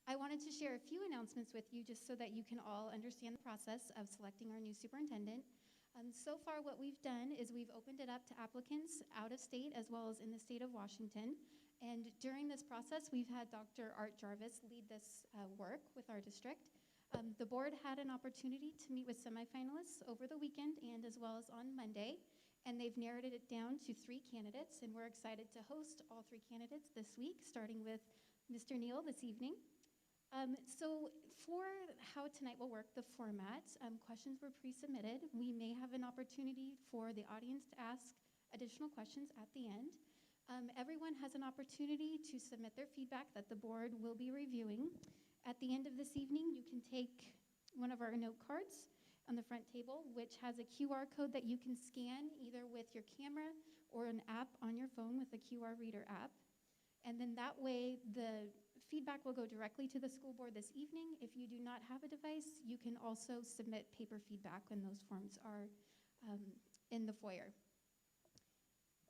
I wanted to share a few announcements with you just so that you can all understand the process of selecting our new superintendent. So far, what we've done is we've opened it up to applicants out of state as well as in the state of Washington. And during this process, we've had Dr. Art Jarvis lead this work with our district. The board had an opportunity to meet with semifinalists over the weekend and as well as on Monday, and they've narrowed it down to 3 candidates, and we're excited to host all 3 candidates this week, starting with Mr. Neal this evening. So for how tonight will work, the format, questions were pre-submitted. We may have an opportunity for the audience to ask additional questions at the end. Everyone has an opportunity to submit their feedback that the board will be reviewing. At the end of this evening, you can take one of our note cards on the front table, which has a QR code that you can scan either with your camera or an app on your phone with a QR reader app. And then that way, the feedback will go directly to the school board this evening. If you do not have a device, you can also submit paper feedback when those forms are in the foyer.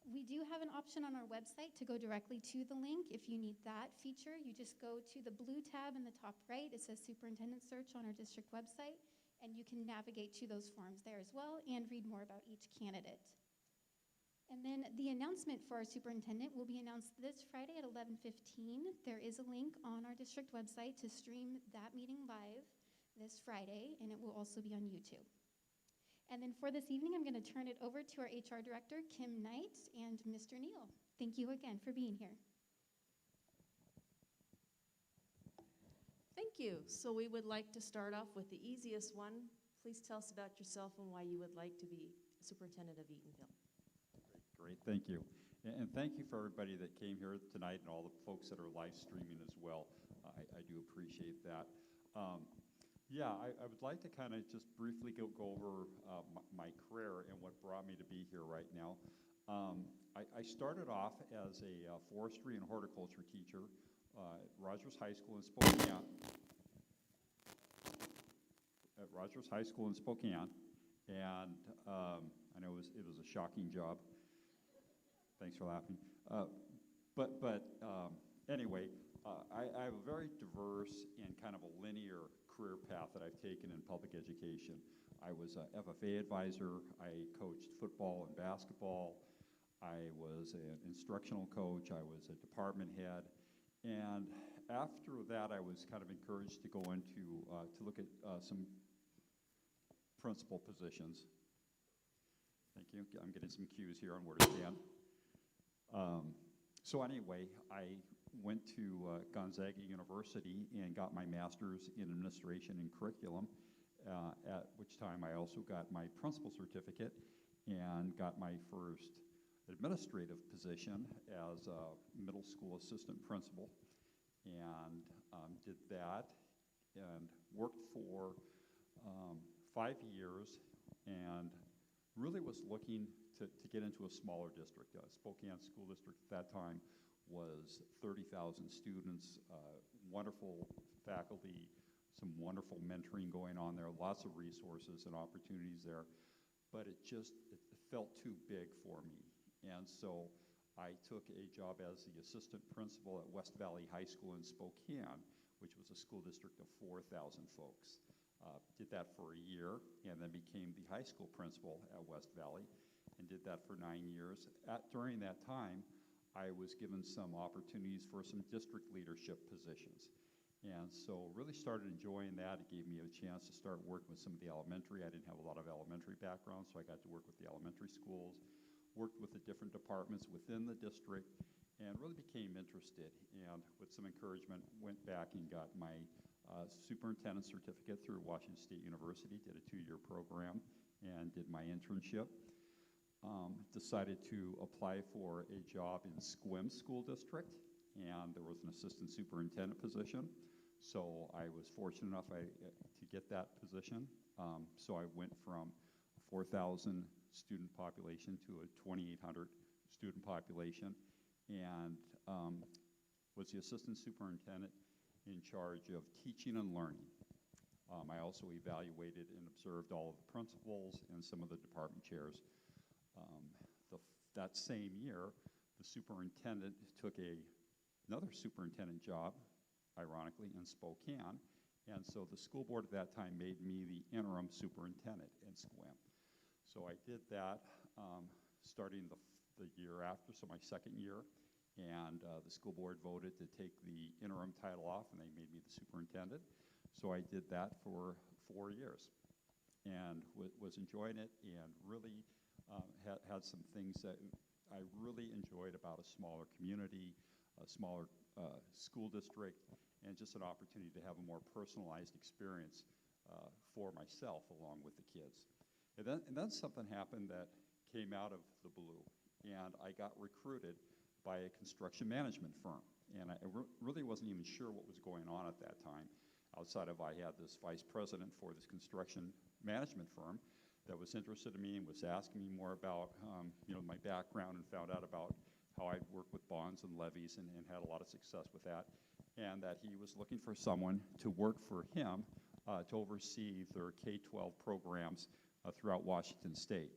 We do have an option on our website to go directly to the link. If you need that feature, you just go to the blue tab in the top right. It says Superintendent Search on our district website, and you can navigate to those forms there as well and read more about each candidate. And then the announcement for our superintendent will be announced this Friday at 11:15. There is a link on our district website to stream that meeting live this Friday, and it will also be on YouTube. And then for this evening, I'm going to turn it over to our HR Director, Kim Knight, and Mr. Neal. Thank you again for being here. Thank you. So we would like to start off with the easiest one. Please tell us about yourself and why you would like to be superintendent of Eatonville. Great, thank you. And thank you for everybody that came here tonight and all the folks that are live streaming as well. I do appreciate that. I would like to kind of just briefly go over my career and what brought me to be here right now. I started off as a forestry and horticulture teacher at Rogers High School in Spokane. And I know it was a shocking job. Thanks for laughing. Anyway, I have a very diverse and kind of a linear career path that I've taken in public education. I was a FFA advisor. I coached football and basketball. I was an instructional coach. I was a department head. And after that, I was kind of encouraged to go into, to look at some principal positions. Thank you. I'm getting some cues here on where to stand. So anyway, I went to Gonzaga University and got my master's in administration and curriculum, at which time I also got my principal certificate and got my first administrative position as a middle school assistant principal, and did that and worked for 5 years and really was looking to get into a smaller district. Spokane School District at that time was 30,000 students, wonderful faculty, some wonderful mentoring going on there, lots of resources and opportunities there, but it felt too big for me. And so I took a job as the assistant principal at West Valley High School in Spokane, which was a school district of 4,000 folks. Did that for a year and then became the high school principal at West Valley and did that for 9 years. During that time, I was given some opportunities for some district leadership positions. And so really started enjoying that. It gave me a chance to start working with some of the elementary. I didn't have a lot of elementary background, so I got to work with the elementary schools, worked with the different departments within the district, and really became interested. And with some encouragement, went back and got my superintendent certificate through Washington State University, did a 2-year program, and did my internship. Decided to apply for a job in Sequim School District, and there was an assistant superintendent position. So I was fortunate enough to get that position. So I went from a 4,000 student population to a 2,800 student population, and was the assistant superintendent in charge of teaching and learning. I also evaluated and observed all of the principals and some of the department chairs. That same year, the superintendent took another superintendent job ironically, in Spokane. And so the school board at that time made me the interim superintendent in SQUIM. So I did that starting the year after, so my second year. And the school board voted to take the interim title off, and they made me the superintendent. So I did that for 4 years and was enjoying it, and really had some things that I really enjoyed about a smaller community, a smaller school district, and just an opportunity to have a more personalized experience for myself along with the kids. And then something happened that came out of the blue, and I got recruited by a construction management firm. And I really wasn't even sure what was going on at that time, outside of I had this vice president for this construction management firm that was interested in me and was asking me more about my background, and found out about how I worked with bonds and levies and had a lot of success with that, and that he was looking for someone to work for him to oversee their K-12 programs throughout Washington State.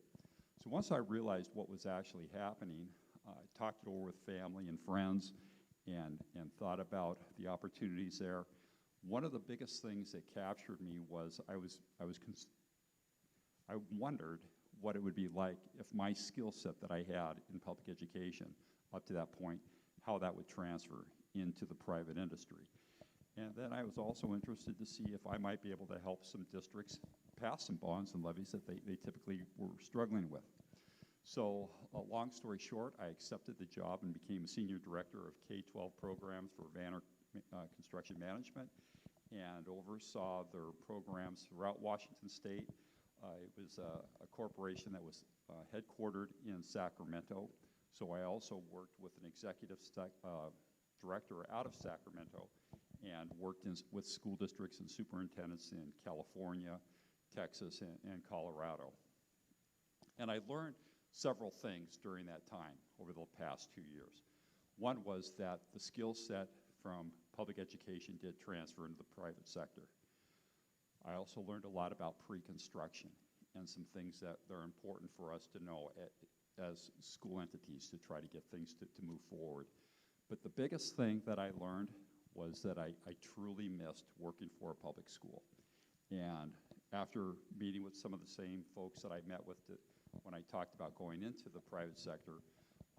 So once I realized what was actually happening, I talked it over with family and friends and thought about the opportunities there. One of the biggest things that captured me was I wondered what it would be like if my skill set that I had in public education up to that point, how that would transfer into the private industry. And then I was also interested to see if I might be able to help some districts pass some bonds and levies that they typically were struggling with. So, long story short, I accepted the job and became a senior director of K-12 programs for Vanner Construction Management, and oversaw their programs throughout Washington State. It was a corporation that was headquartered in Sacramento, so I also worked with an executive director out of Sacramento, and worked with school districts and superintendents in California, Texas, and Colorado. And I learned several things during that time over the past 2 years. One was that the skill set from public education did transfer into the private sector. I also learned a lot about pre-construction and some things that are important for us to know as school entities to try to get things to move forward. But the biggest thing that I learned was that I truly missed working for a public school. And after meeting with some of the same folks that I met with when I talked about going into the private sector,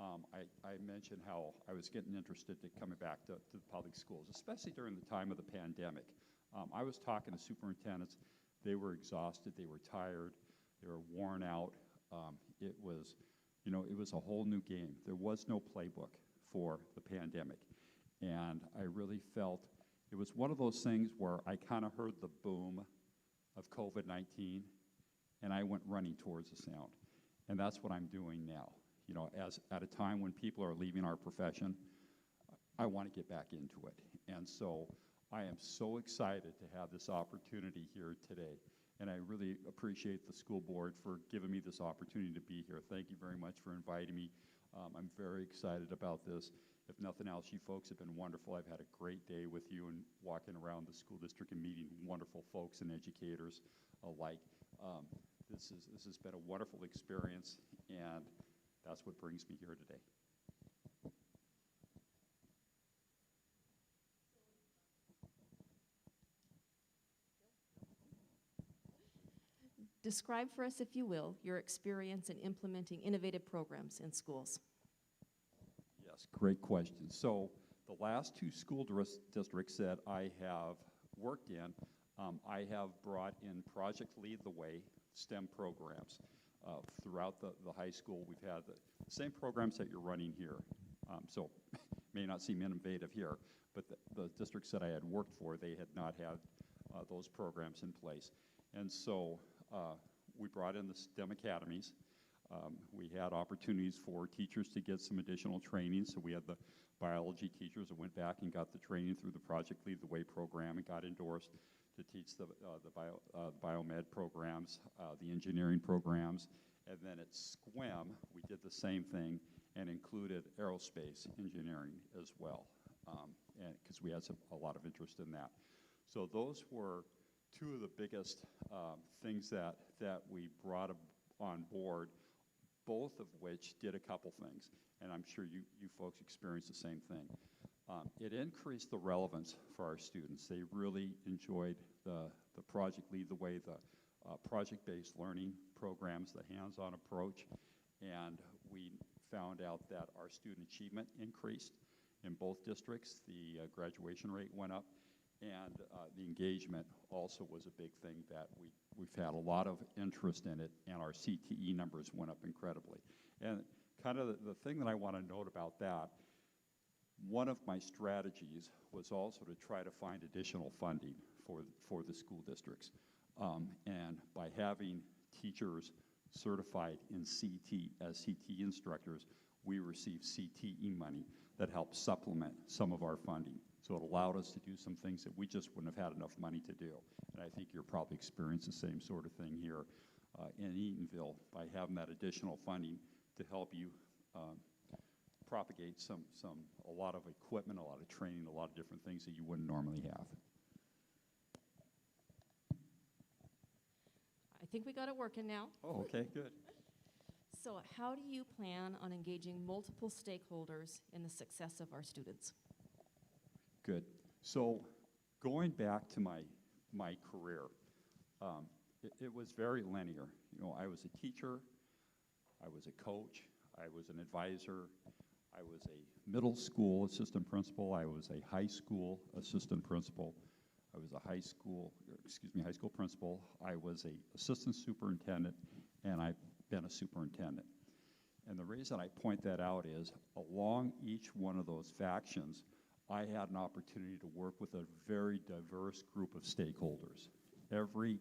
I mentioned how I was getting interested in coming back to the public schools, especially during the time of the pandemic. I was talking to superintendents. They were exhausted, they were tired, they were worn out. It was a whole new game. There was no playbook for the pandemic. And I really felt it was one of those things where I kind of heard the boom of COVID-19, and I went running towards the sound. And that's what I'm doing now. As at a time when people are leaving our profession, I want to get back into it. And so I am so excited to have this opportunity here today. And I really appreciate the school board for giving me this opportunity to be here. Thank you very much for inviting me. I'm very excited about this. If nothing else, you folks have been wonderful. I've had a great day with you and walking around the school district and meeting wonderful folks and educators alike. This has been a wonderful experience, and that's what brings me here today. Describe for us, if you will, your experience in implementing innovative programs in schools. Yes, great question. So the last 2 school districts that I have worked in, I have brought in Project Lead the Way STEM programs. Throughout the high school, we've had the same programs that you're running here. So may not seem innovative here, but the districts that I had worked for, they had not had those programs in place. And so we brought in the STEM academies. We had opportunities for teachers to get some additional training. So we had the biology teachers that went back and got the training through the Project Lead the Way program and got endorsed to teach the biomed programs, the engineering programs. And then at SQUIM, we did the same thing and included aerospace engineering as well, because we had a lot of interest in that. So those were 2 of the biggest things that we brought on board, both of which did a couple things, and I'm sure you folks experienced the same thing. It increased the relevance for our students. They really enjoyed the Project Lead the Way, the project-based learning programs, the hands-on approach, and we found out that our student achievement increased in both districts. The graduation rate went up, and the engagement also was a big thing that we've had a lot of interest in it, and our CTE numbers went up incredibly. And kind of the thing that I want to note about that, one of my strategies was also to try to find additional funding for the school districts. And by having teachers certified in CT as CTE instructors, we receive CTE money that helps supplement some of our funding. So it allowed us to do some things that we just wouldn't have had enough money to do. And I think you're probably experiencing the same sort of thing here in Eatonville by having that additional funding to help you propagate a lot of equipment, a lot of training, a lot of different things that you wouldn't normally have. I think we got it working now. Oh, okay, good. So how do you plan on engaging multiple stakeholders in the success of our students? Good. So going back to my career, it was very linear. You know, I was a teacher, I was a coach, I was an advisor, I was a middle school assistant principal, I was a high school assistant principal, I was a high school principal, I was an assistant superintendent, and I've been a superintendent. And the reason I point that out is along each one of those factions, I had an opportunity to work with a very diverse group of stakeholders. Every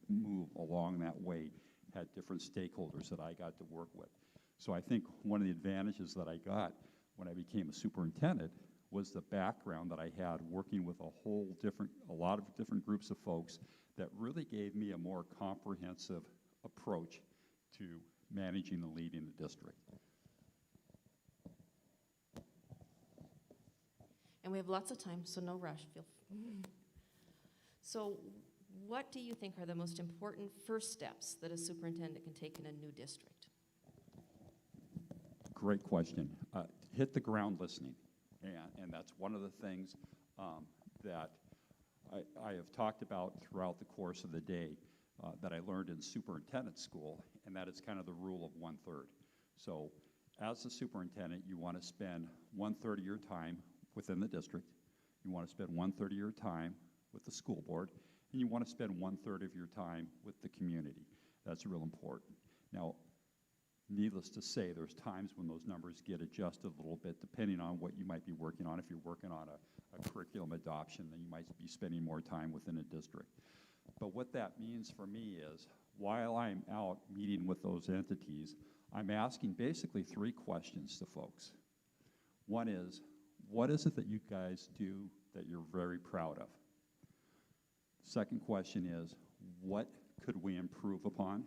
move along that way had different stakeholders that I got to work with. So I think one of the advantages that I got when I became a superintendent was the background that I had working with a lot of different groups of folks that really gave me a more comprehensive approach to managing and leading the district. And we have lots of time, so no rush. So what do you think are the most important first steps that a superintendent can take in a new district? Great question. Hit the ground listening. And that's one of the things that I have talked about throughout the course of the day that I learned in superintendent school, and that is kind of the rule of 1/3. So as a superintendent, you want to spend 1/3 of your time within the district, you want to spend 1/3 of your time with the school board, and you want to spend 1/3 of your time with the community. That's real important. Now, needless to say, there's times when those numbers get adjusted a little bit depending on what you might be working on. If you're working on a curriculum adoption, then you might be spending more time within a district. But what that means for me is, while I'm out meeting with those entities, I'm asking basically 3 questions to folks. One is, what is it that you guys do that you're very proud of? Second question is, what could we improve upon?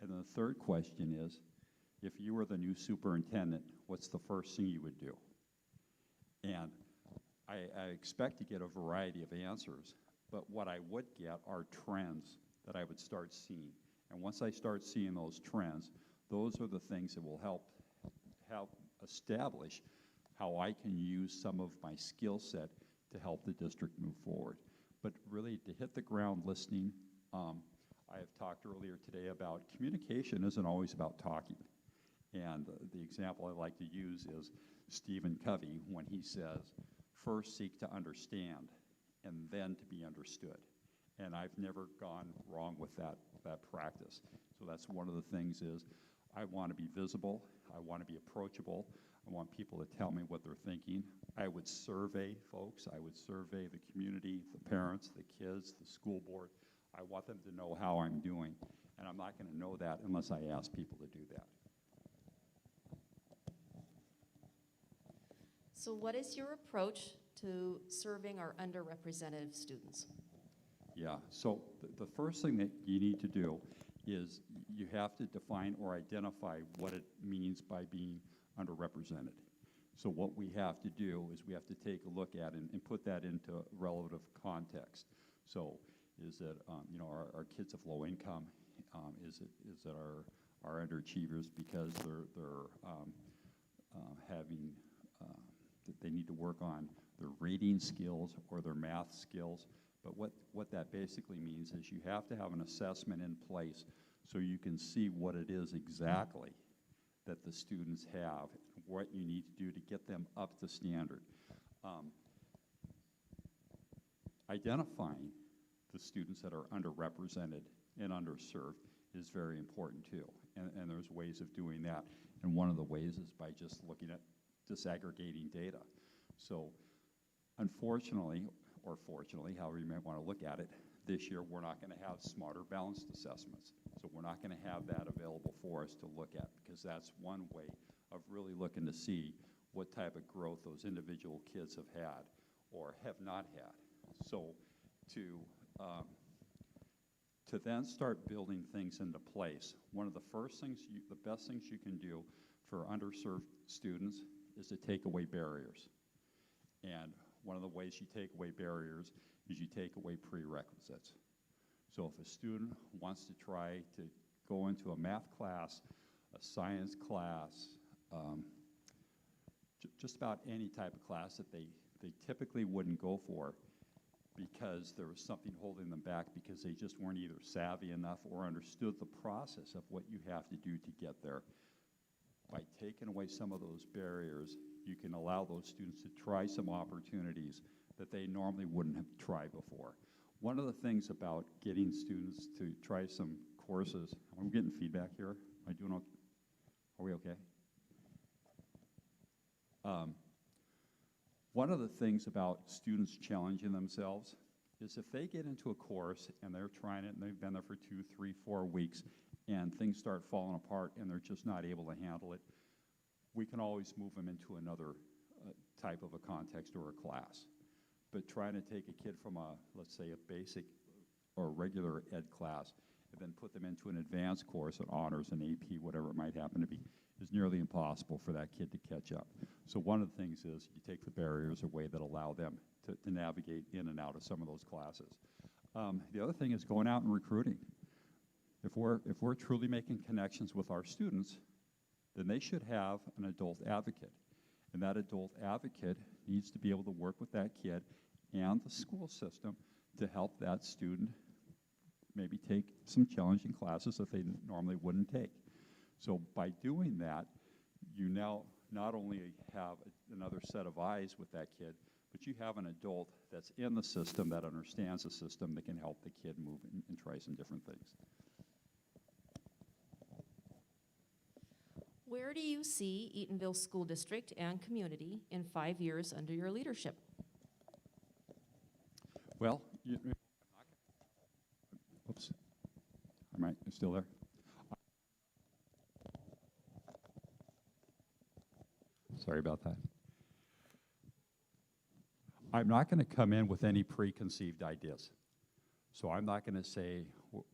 And then the third question is, if you were the new superintendent, what's the first thing you would do? And I expect to get a variety of answers, but what I would get are trends that I would start seeing. And once I start seeing those trends, those are the things that will help establish how I can use some of my skill set to help the district move forward. But really, to hit the ground listening, I have talked earlier today about communication isn't always about talking. And the example I like to use is Stephen Covey when he says, first seek to understand and then to be understood. And I've never gone wrong with that practice. So that's one of the things is I want to be visible, I want to be approachable, I want people to tell me what they're thinking. I would survey folks, I would survey the community, the parents, the kids, the school board. I want them to know how I'm doing, and I'm not going to know that unless I ask people to do that. So what is your approach to serving our underrepresented students? Yeah, so the first thing that you need to do is you have to define or identify what it means by being underrepresented. So what we have to do is we have to take a look at and put that into relative context. So is it, our kids of low income? Is it our underachievers because they're having that they need to work on their reading skills or their math skills. But what that basically means is you have to have an assessment in place so you can see what it is exactly that the students have, what you need to do to get them up to standard. Identifying the students that are underrepresented and underserved is very important too, and there's ways of doing that. And one of the ways is by just looking at disaggregating data. So unfortunately, or fortunately, however you might want to look at it, this year we're not going to have smarter balanced assessments. So we're not going to have that available for us to look at, because that's one way of really looking to see what type of growth those individual kids have had or have not had. So to then start building things into place, one of the first things, the best things you can do for underserved students is to take away barriers. And one of the ways you take away barriers is you take away prerequisites. So if a student wants to try to go into a math class, a science class, just about any type of class that they typically wouldn't go for because there was something holding them back because they just weren't either savvy enough or understood the process of what you have to do to get there. By taking away some of those barriers, you can allow those students to try some opportunities that they normally wouldn't have tried before. One of the things about getting students to try some courses, I'm getting feedback here. Am I doing okay? Are we okay? One of the things about students challenging themselves is if they get into a course and they're trying it and they've been there for 2, 3, 4 weeks and things start falling apart and they're just not able to handle it, we can always move them into another type of a context or a class. But trying to take a kid from let's say a basic or regular ed class and then put them into an advanced course, an honors, an AP, whatever it might happen to be, is nearly impossible for that kid to catch up. So one of the things is you take the barriers away that allow them to navigate in and out of some of those classes. The other thing is going out and recruiting. If we're truly making connections with our students, then they should have an adult advocate. And that adult advocate needs to be able to work with that kid and the school system to help that student maybe take some challenging classes that they normally wouldn't take. So by doing that, you now not only have another set of eyes with that kid, but you have an adult that's in the system, that understands the system, that can help the kid move and try some different things. Where do you see Eatonville School District and community in 5 years under your leadership? Well, oops, am I still there? Sorry about that. I'm not going to come in with any preconceived ideas. So I'm not going to say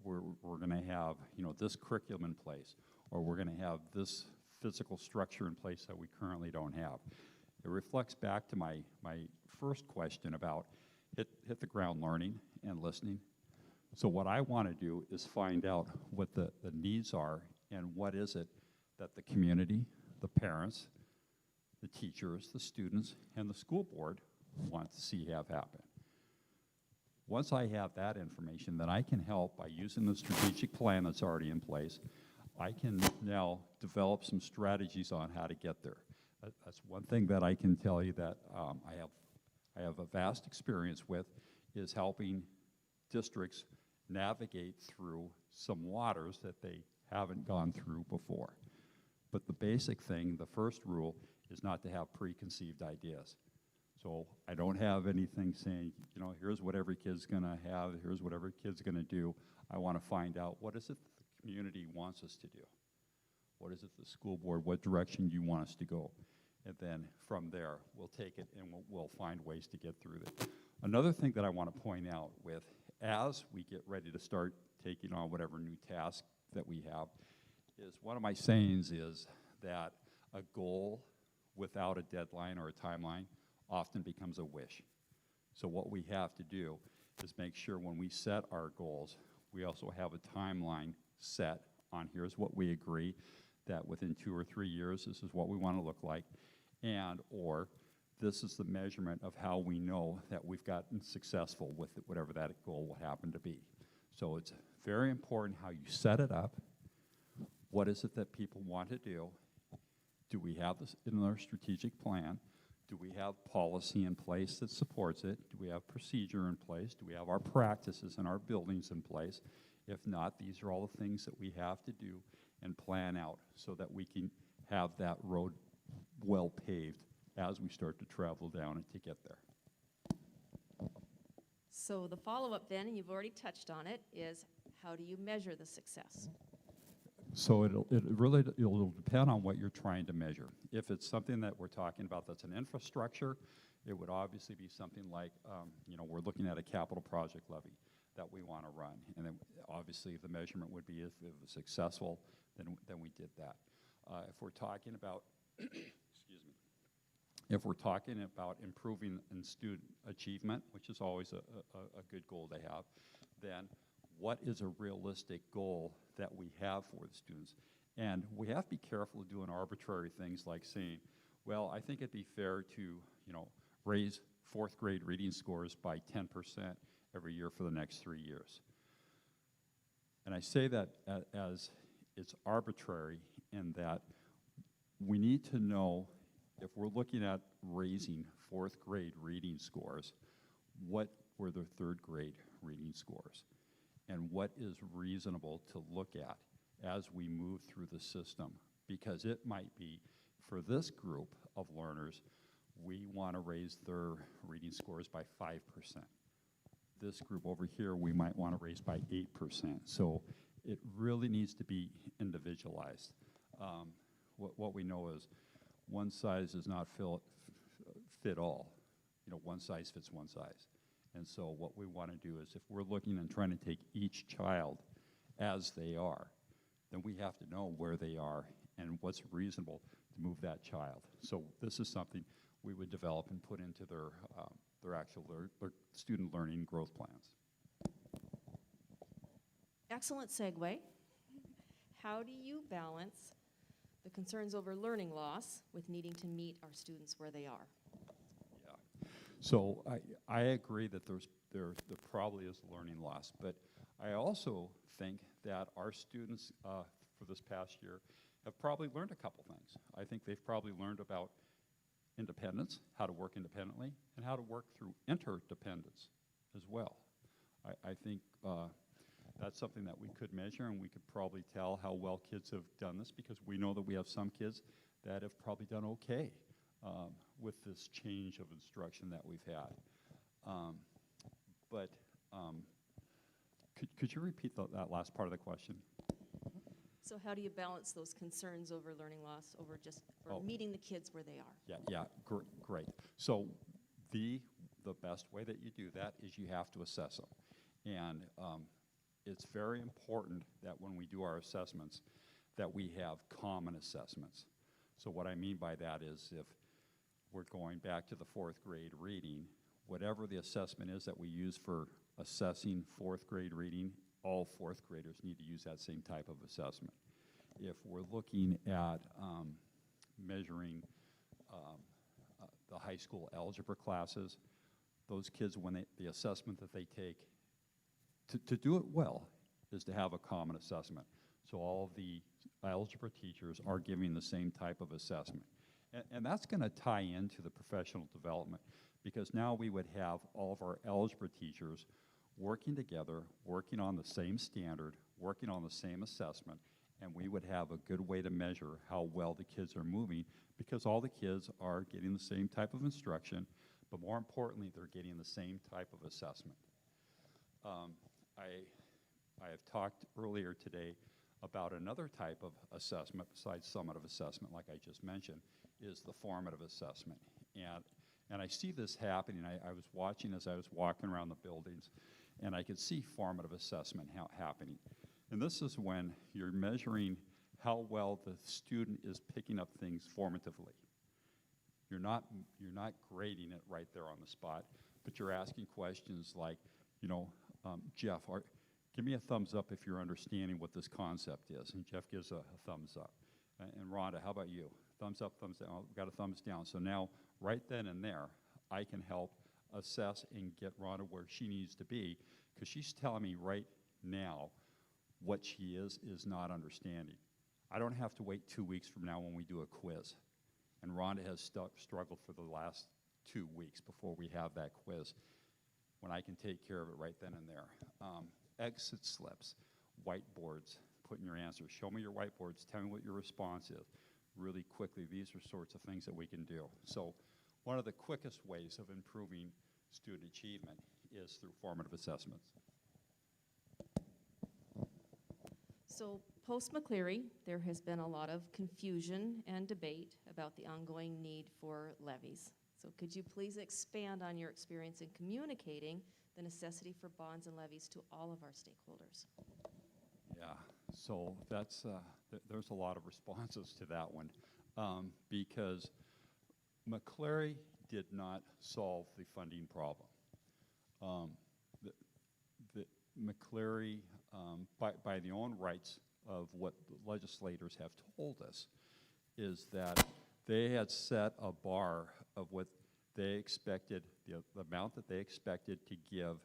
we're going to have this curriculum in place, or we're going to have this physical structure in place that we currently don't have. It reflects back to my first question about hit the ground learning and listening. So what I want to do is find out what the needs are and what is it that the community, the parents, the teachers, the students, and the school board want to see have happen. Once I have that information, then I can help by using the strategic plan that's already in place. I can now develop some strategies on how to get there. That's one thing that I can tell you that I have a vast experience with, is helping districts navigate through some waters that they haven't gone through before. But the basic thing, the first rule, is not to have preconceived ideas. So I don't have anything saying, here's what every kid's gonna have, here's what every kid's gonna do. I wanna find out, what is it the community wants us to do? What is it the school board, what direction do you want us to go? And then from there, we'll take it and we'll find ways to get through it. Another thing that I wanna point out with, as we get ready to start taking on whatever new task that we have, is one of my sayings is that a goal without a deadline or a timeline often becomes a wish. So what we have to do is make sure when we set our goals, we also have a timeline set on here's what we agree that within 2 or 3 years, this is what we want to look like, and or this is the measurement of how we know that we've gotten successful with whatever that goal will happen to be. So it's very important how you set it up. What is it that people want to do? Do we have this in our strategic plan? Do we have policy in place that supports it? Do we have procedure in place? Do we have our practices and our buildings in place? If not, these are all the things that we have to do and plan out so that we can have that road well paved as we start to travel down and to get there. So the follow-up then, and you've already touched on it, is how do you measure the success? So it'll depend on what you're trying to measure. If it's something that we're talking about that's an infrastructure, it would obviously be something like, we're looking at a capital project levy that we want to run. And then obviously the measurement would be if it was successful, then we did that. If we're talking about, excuse me, if we're talking about improving in student achievement, which is always a good goal to have, then what is a realistic goal that we have for the students? And we have to be careful of doing arbitrary things like saying, well, I think it'd be fair to, raise fourth grade reading scores by 10% every year for the next 3 years. And I say that as it's arbitrary in that we need to know if we're looking at raising fourth grade reading scores, what were their third grade reading scores? And what is reasonable to look at as we move through the system? Because it might be, for this group of learners, we want to raise their reading scores by 5%. This group over here, we might want to raise by 8%. So it really needs to be individualized. What we know is one size does not fit all. One size fits one size. And so what we want to do is if we're looking and trying to take each child as they are, then we have to know where they are and what's reasonable to move that child. So this is something we would develop and put into their actual their student learning growth plans. Excellent segue. How do you balance the concerns over learning loss with needing to meet our students where they are? So I agree that there probably is learning loss, but I also think that our students for this past year have probably learned a couple things. I think they've probably learned about independence, how to work independently, and how to work through interdependence as well. I think that's something that we could measure, and we could probably tell how well kids have done this, because we know that we have some kids that have probably done okay with this change of instruction that we've had. Could you repeat that last part of the question? So how do you balance those concerns over learning loss, over just meeting the kids where they are? Yeah, great. So the best way that you do that is you have to assess them. And it's very important that when we do our assessments that we have common assessments. So what I mean by that is if we're going back to the fourth grade reading, whatever the assessment is that we use for assessing fourth grade reading, all fourth graders need to use that same type of assessment. If we're looking at measuring the high school algebra classes, those kids, when the assessment that they take, to do it well, is to have a common assessment. So all of the algebra teachers are giving the same type of assessment. And that's going to tie into the professional development, because now we would have all of our algebra teachers working together, working on the same standard, working on the same assessment, and we would have a good way to measure how well the kids are moving, because all the kids are getting the same type of instruction, but more importantly, they're getting the same type of assessment. I have talked earlier today about another type of assessment besides summative assessment, like I just mentioned, is the formative assessment. And I see this happening. I was watching as I was walking around the buildings, and I could see formative assessment happening. And this is when you're measuring how well the student is picking up things formatively. You're not grading it right there on the spot, but you're asking questions like, Jeff, give me a thumbs up if you're understanding what this concept is. And Jeff gives a thumbs up. And Rhonda, how about you? Thumbs up, thumbs down. Oh, we've got a thumbs down. So now right then and there, I can help assess and get Rhonda where she needs to be, because she's telling me right now what she is not understanding. I don't have to wait 2 weeks from now when we do a quiz. And Rhonda has struggled for the last 2 weeks before we have that quiz, when I can take care of it right then and there. Exit slips, whiteboards, put in your answers. Show me your whiteboards, tell me what your response is. Really quickly, these are sorts of things that we can do. So one of the quickest ways of improving student achievement is through formative assessments. So post-McCleary, there has been a lot of confusion and debate about the ongoing need for levies. So could you please expand on your experience in communicating the necessity for bonds and levies to all of our stakeholders? Yeah, so that's, there's a lot of responses to that one, because McCleary did not solve the funding problem. The McCleary, by the own rights of what the legislators have told us, is that they had set a bar of what they expected, the amount that they expected to give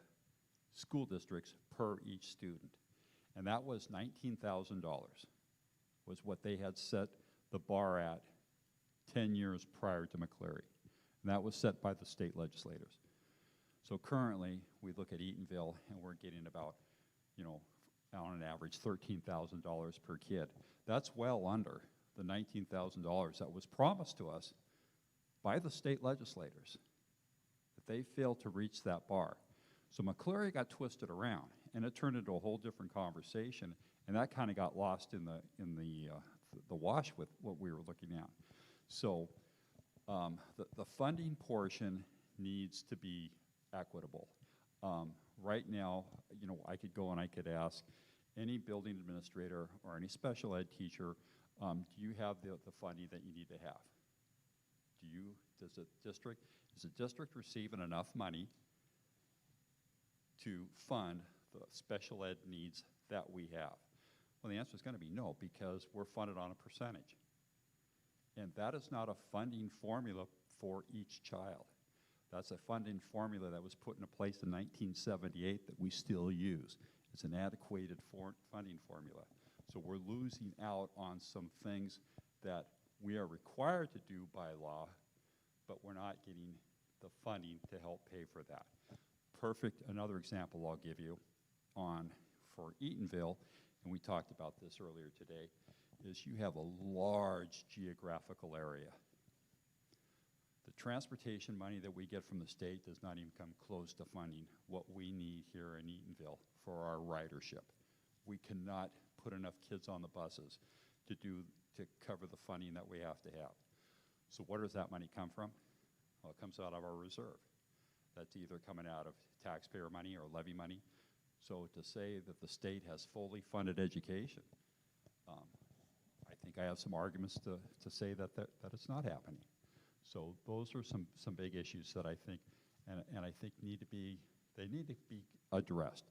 school districts per each student. And that was $19,000, was what they had set the bar at 10 years prior to McCleary. And that was set by the state legislators. So currently, we look at Eatonville, and we're getting about, on an average, $13,000 per kid. That's well under the $19,000 that was promised to us by the state legislators. But they failed to reach that bar. So McCleary got twisted around, and it turned into a whole different conversation, and that kind of got lost in the wash with what we were looking at. So the funding portion needs to be equitable. Right now, I could go and I could ask any building administrator or any special ed teacher, do you have the funding that you need to have? Does the district receiving enough money to fund the special ed needs that we have? Well, the answer is going to be no, because we're funded on a percentage. And that is not a funding formula for each child. That's a funding formula that was put into place in 1978 that we still use. It's an adequated funding formula. So we're losing out on some things that we are required to do by law, but we're not getting the funding to help pay for that. Another example I'll give you for Eatonville, and we talked about this earlier today, is you have a large geographical area. The transportation money that we get from the state does not even come close to funding what we need here in Eatonville for our ridership. We cannot put enough kids on the buses to cover the funding that we have to have. So where does that money come from? Well, it comes out of our reserve. That's either coming out of taxpayer money or levy money. So to say that the state has fully funded education, I think I have some arguments to say that it's not happening. So those are some big issues that I think, and I think need to be addressed,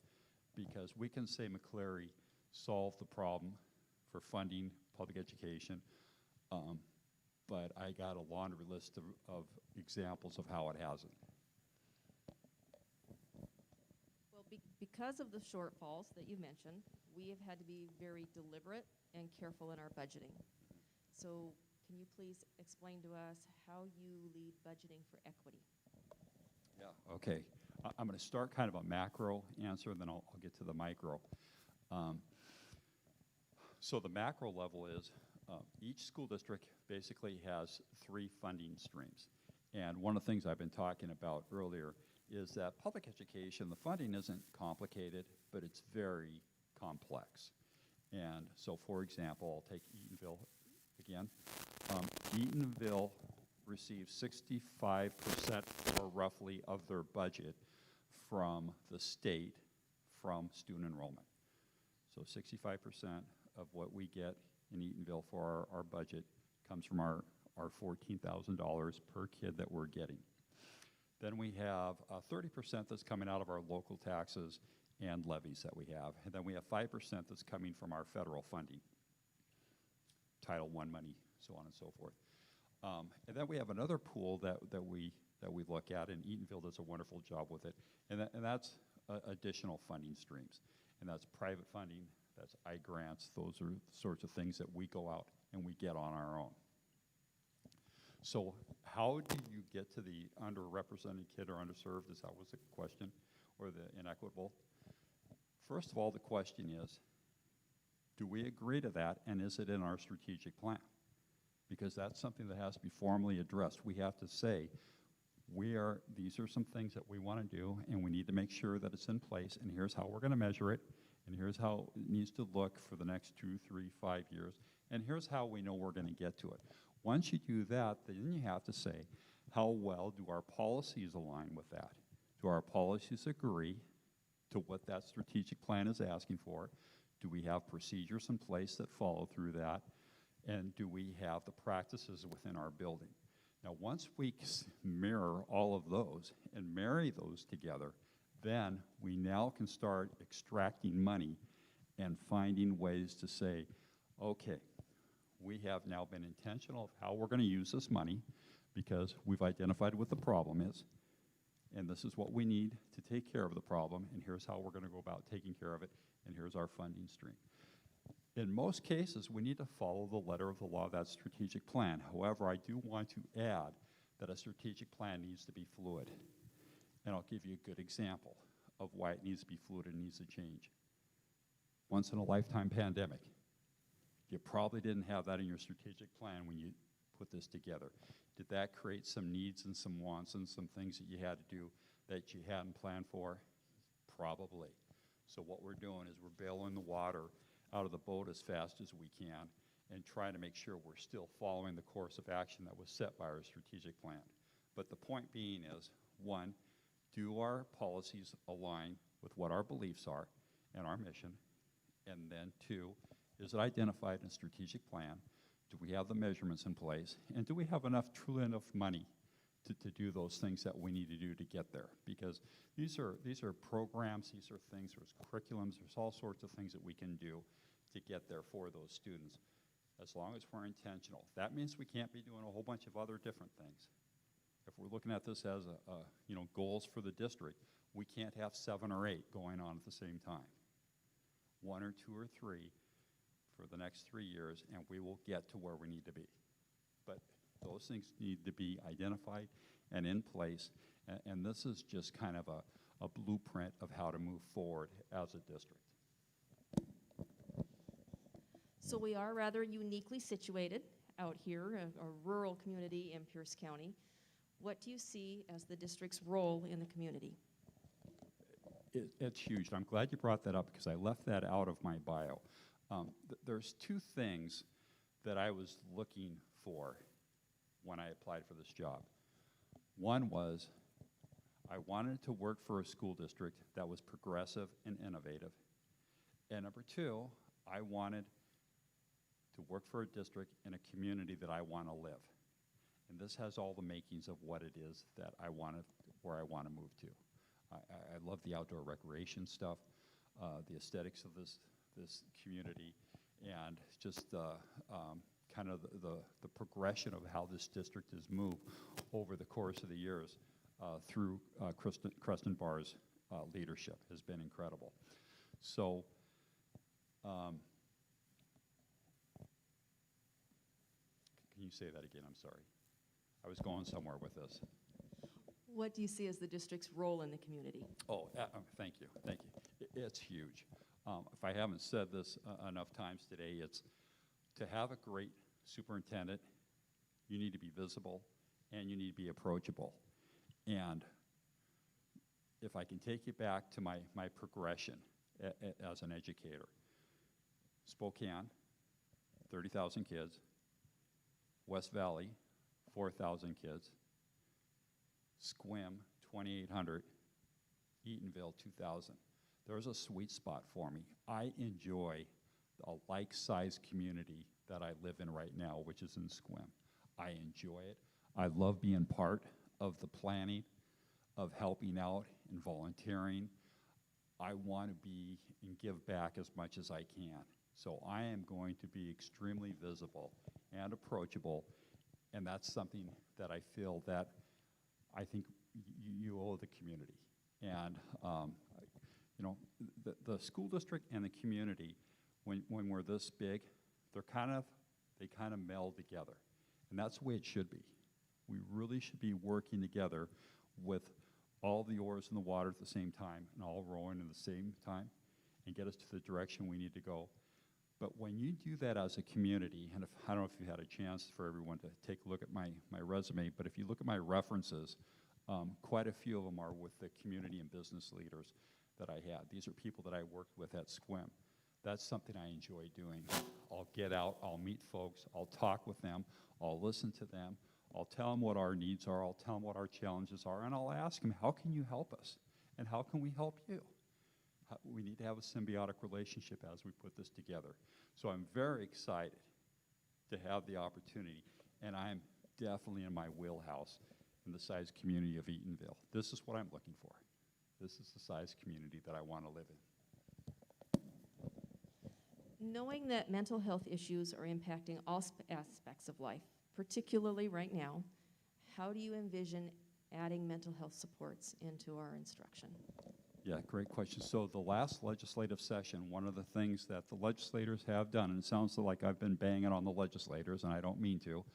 because we can say McCleary solved the problem for funding public education, but I got a laundry list of examples of how it hasn't. Well, because of the shortfalls that you mentioned, we have had to be very deliberate and careful in our budgeting. So can you please explain to us how you lead budgeting for equity? Yeah, okay. I'm going to start kind of a macro answer, and then I'll get to the micro. So the macro level is each school district basically has 3 funding streams. And one of the things I've been talking about earlier is that public education, the funding isn't complicated, but it's very complex. And so, for example, I'll take Eatonville again. Eatonville receives 65% or roughly of their budget from the state from student enrollment. So 65% of what we get in Eatonville for our budget comes from our $14,000 per kid that we're getting. Then we have 30% that's coming out of our local taxes and levies that we have. And then we have 5% that's coming from our federal funding, Title I money, so on and so forth. And then we have another pool that we look at, and Eatonville does a wonderful job with it, and that's additional funding streams. And that's private funding, that's I-grants, those are the sorts of things that we go out and we get on our own. So how do you get to the underrepresented kid or underserved, is that was the question, or the inequitable? First of all, the question is, do we agree to that, and is it in our strategic plan? Because that's something that has to be formally addressed. We have to say, these are some things that we want to do, and we need to make sure that it's in place, and here's how we're going to measure it, and here's how it needs to look for the next 2, 3, 5 years, and here's how we know we're going to get to it. Once you do that, then you have to say, how well do our policies align with that? Do our policies agree to what that strategic plan is asking for? Do we have procedures in place that follow through that? And do we have the practices within our building? Now, once we mirror all of those and marry those together, then we now can start extracting money and finding ways to say, okay, we have now been intentional of how we're going to use this money because we've identified what the problem is, and this is what we need to take care of the problem, and here's how we're going to go about taking care of it, and here's our funding stream. In most cases, we need to follow the letter of the law of that strategic plan. However, I do want to add that a strategic plan needs to be fluid. And I'll give you a good example of why it needs to be fluid and needs to change. Once in a lifetime pandemic. You probably didn't have that in your strategic plan when you put this together. Did that create some needs and some wants and some things that you had to do that you hadn't planned for? Probably. So what we're doing is we're bailing the water out of the boat as fast as we can and trying to make sure we're still following the course of action that was set by our strategic plan. But the point being is, one, do our policies align with what our beliefs are and our mission? And then two, is it identified in a strategic plan? Do we have the measurements in place? And do we have truly enough money to do those things that we need to do to get there? Because these are programs, these are things, there's curriculums, there's all sorts of things that we can do to get there for those students, as long as we're intentional. That means we can't be doing a whole bunch of other different things. If we're looking at this as goals for the district, we can't have 7 or 8 going on at the same time. 1 or 2 or 3 for the next 3 years, and we will get to where we need to be. But those things need to be identified and in place, and this is just kind of a blueprint of how to move forward as a district. So we are rather uniquely situated out here, a rural community in Pierce County. What do you see as the district's role in the community? It's huge. I'm glad you brought that up because I left that out of my bio. There's 2 things that I was looking for when I applied for this job. One was I wanted to work for a school district that was progressive and innovative. And number 2, I wanted to work for a district in a community that I want to live. And this has all the makings of what it is that where I want to move to. I love the outdoor recreation stuff, the aesthetics of this community, and just kind of the progression of how this district has moved over the course of the years through Creston Barr's leadership has been incredible. So can you say that again? I'm sorry. I was going somewhere with this. What do you see as the district's role in the community? Oh, thank you, thank you. It's huge. If I haven't said this enough times today, it's to have a great superintendent, you need to be visible and you need to be approachable. And if I can take you back to my progression as an educator, Spokane, 30,000 kids, West Valley, 4,000 kids, Squim, 2,800, Eatonville, 2,000. There's a sweet spot for me. I enjoy a like-sized community that I live in right now, which is in Squim. I enjoy it. I love being part of the planning, of helping out and volunteering. I want to be and give back as much as I can. So I am going to be extremely visible and approachable And that's something that I feel that I think you owe the community. And, you know, the school district and the community, when we're this big, they kind of meld together. And that's the way it should be. We really should be working together with all the oars in the water at the same time and all rowing at the same time and get us to the direction we need to go. But when you do that as a community, and I don't know if you had a chance for everyone to take a look at my resume, but if you look at my references, quite a few of them are with the community and business leaders that I had. These are people that I worked with at SQUIM. That's something I enjoy doing. I'll get out, I'll meet folks, I'll talk with them, I'll listen to them, I'll tell them what our needs are, I'll tell them what our challenges are, and I'll ask them, how can you help us? And how can we help you? We need to have a symbiotic relationship as we put this together. So I'm very excited to have the opportunity, and I'm definitely in my wheelhouse in the size community of Eatonville. This is what I'm looking for. This is the size community that I want to live in. Knowing that mental health issues are impacting all aspects of life, particularly right now, how do you envision adding mental health supports into our instruction? Yeah, great question. So the last legislative session, one of the things that the legislators have done, and it sounds like I've been banging on the legislators, and I don't mean to.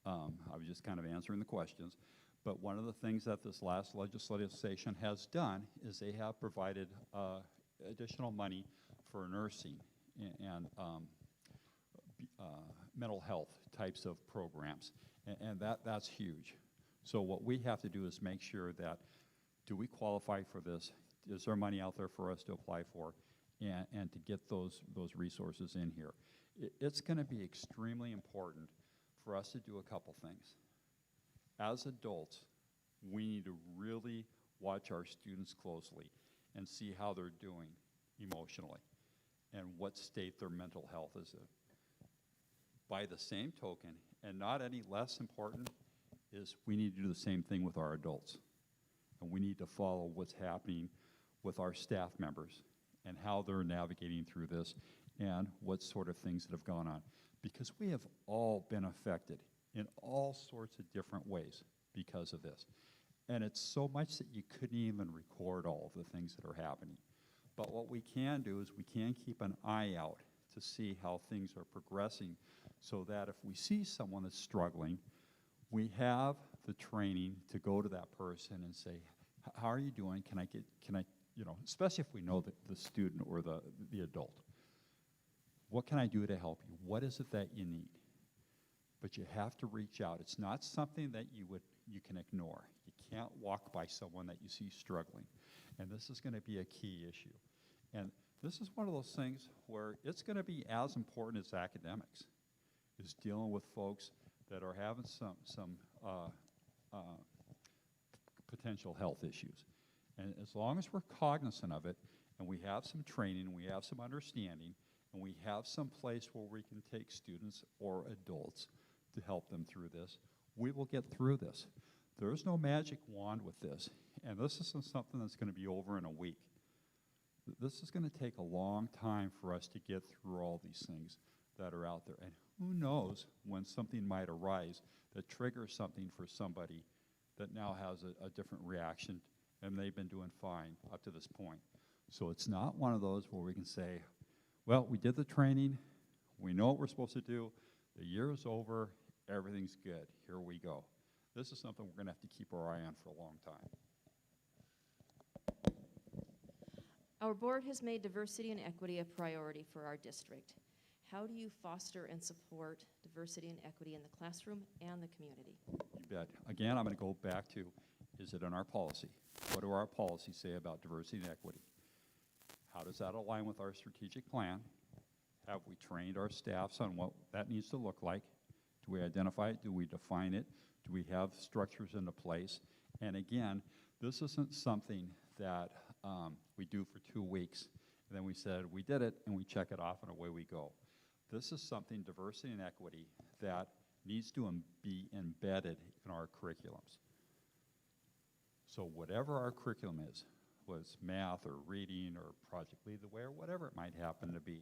I was just kind of answering the questions. But one of the things that this last legislative session has done is they have provided additional money for nursing and mental health types of programs. And that's huge. So what we have to do is make sure that, do we qualify for this? Is there money out there for us to apply for? And to get those resources in here. It's going to be extremely important for us to do a couple things. As adults, we need to really watch our students closely and see how they're doing emotionally and what state their mental health is in. By the same token, and not any less important, is we need to do the same thing with our adults. And we need to follow what's happening with our staff members and how they're navigating through this and what sort of things that have gone on. Because we have all been affected in all sorts of different ways because of this. And it's so much that you couldn't even record all of the things that are happening. But what we can do is we can keep an eye out to see how things are progressing so that if we see someone that's struggling, we have the training to go to that person and say, how are you doing? Can I, you know, especially if we know the student or the adult. What can I do to help you? What is it that you need? But you have to reach out. It's not something that you can ignore. You can't walk by someone that you see struggling. And this is going to be a key issue. And this is one of those things where it's going to be as important as academics, is dealing with folks that are having some potential health issues. And as long as we're cognizant of it, and we have some training, and we have some understanding, and we have some place where we can take students or adults to help them through this, we will get through this. There's no magic wand with this, and this isn't something that's going to be over in a week. This is going to take a long time for us to get through all these things that are out there. And who knows when something might arise that triggers something for somebody that now has a different reaction, and they've been doing fine up to this point. So it's not one of those where we can say, well, we did the training, we know what we're supposed to do, the year is over, everything's good, here we go. This is something we're going to have to keep our eye on for a long time. Our board has made diversity and equity a priority for our district. How do you foster and support diversity and equity in the classroom and the community? You bet. Again, I'm going to go back to, is it in our policy? What do our policies say about diversity and equity? How does that align with our strategic plan? Have we trained our staffs on what that needs to look like? Do we identify it? Do we define it? Do we have structures into place? And again, this isn't something that we do for 2 weeks, and then we said we did it, and we check it off, and away we go. This is something, diversity and equity, that needs to be embedded in our curriculums. So whatever our curriculum is, was math or reading or Project Lead the Way or whatever it might happen to be,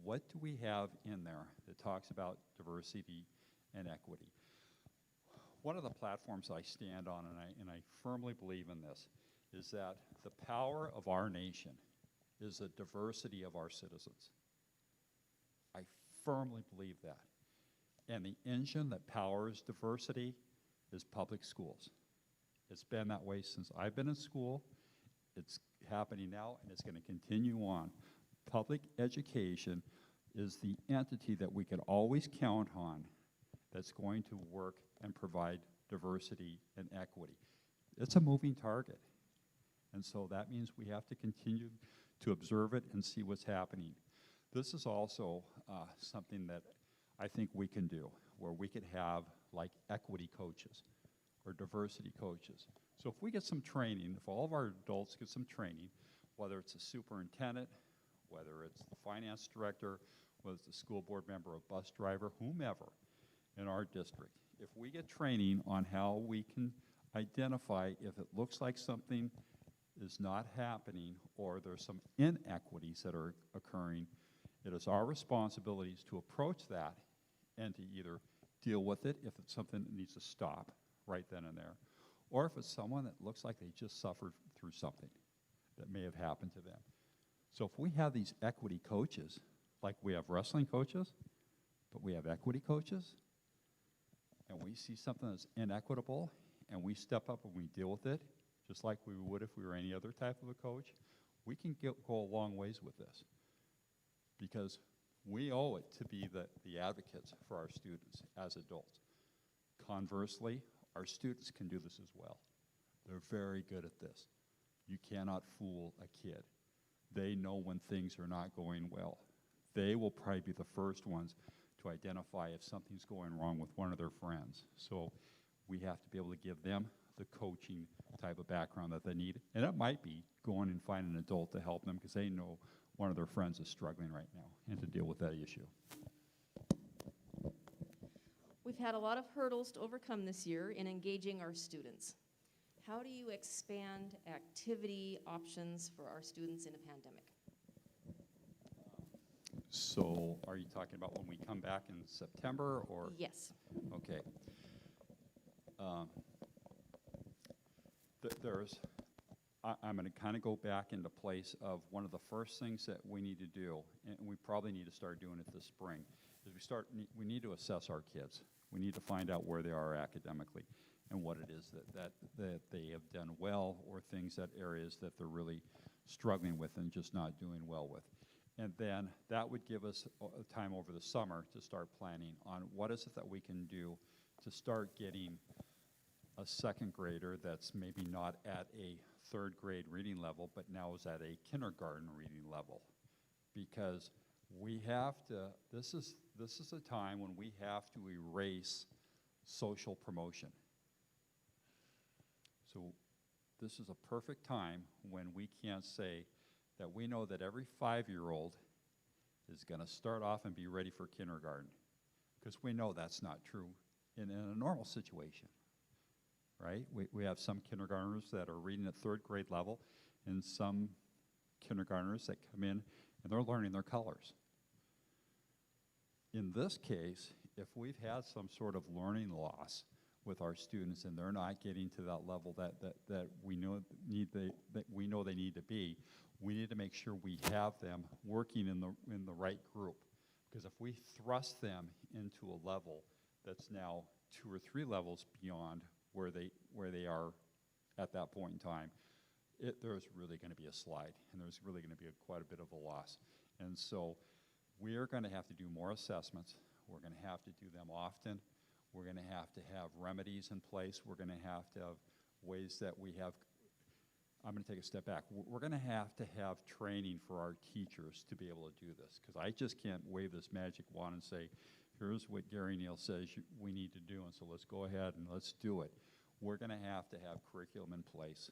what do we have in there that talks about diversity and equity? one of the platforms I stand on, and I firmly believe in this, is that the power of our nation is the diversity of our citizens. I firmly believe that. And the engine that powers diversity is public schools. It's been that way since I've been in school. It's happening now, and it's going to continue on. Public education is the entity that we can always count on that's going to work and provide diversity and equity. It's a moving target. And so that means we have to continue to observe it and see what's happening. This is also something that I think we can do, where we could have like equity coaches or diversity coaches. So if we get some training, if all of our adults get some training, whether it's a superintendent, whether it's the finance director, whether it's the school board member, a bus driver, whomever in our district, if we get training on how we can identify if it looks like something is not happening or there's some inequities that are occurring, it is our responsibilities to approach that and to either deal with it if it's something that needs to stop right then and there, or if it's someone that looks like they just suffered through something that may have happened to them. So if we have these equity coaches, like we have wrestling coaches, but we have equity coaches, and we see something that's inequitable, and we step up and we deal with it, just like we would if we were any other type of a coach, we can go a long ways with this. Because we owe it to be the advocates for our students as adults. Conversely, our students can do this as well. They're very good at this. You cannot fool a kid. They know when things are not going well. They will probably be the first ones to identify if something's going wrong with one of their friends. So we have to be able to give them the coaching type of background that they need. And it might be going and finding an adult to help them because they know one of their friends is struggling right now and to deal with that issue. We've had a lot of hurdles to overcome this year in engaging our students. How do you expand activity options for our students in a pandemic? So are you talking about when we come back in September or? Yes. Okay. I'm going to kind of go back into place of one of the first things that we need to do, and we probably need to start doing it this spring, is we need to assess our kids. We need to find out where they are academically and what it is that they have done well or areas that they're really struggling with and just not doing well with. And then that would give us time over the summer to start planning on what is it that we can do to start getting a second grader that's maybe not at a third grade reading level, but now is at a kindergarten reading level. Because we have to, this is a time when we have to erase social promotion. So this is a perfect time when we can't say that we know that every 5-year-old is going to start off and be ready for kindergarten, because we know that's not true in a normal situation, right? We have some kindergartners that are reading at third grade level and some kindergartners that come in and they're learning their colors. In this case, if we've had some sort of learning loss with our students and they're not getting to that level that we know they need to be, we need to make sure we have them working in the right group. Because if we thrust them into a level that's now 2 or 3 levels beyond where they are at that point in time, there's really going to be a slide, and there's really going to be quite a bit of a loss. And so we are going to have to do more assessments. We're going to have to do them often. We're going to have to have remedies in place. We're going to have ways that we have. I'm going to take a step back. We're going to have training for our teachers to be able to do this, because I just can't wave this magic wand and say, here's what Gary Neal says we need to do, and so let's go ahead and let's do it. We're going to have curriculum in place.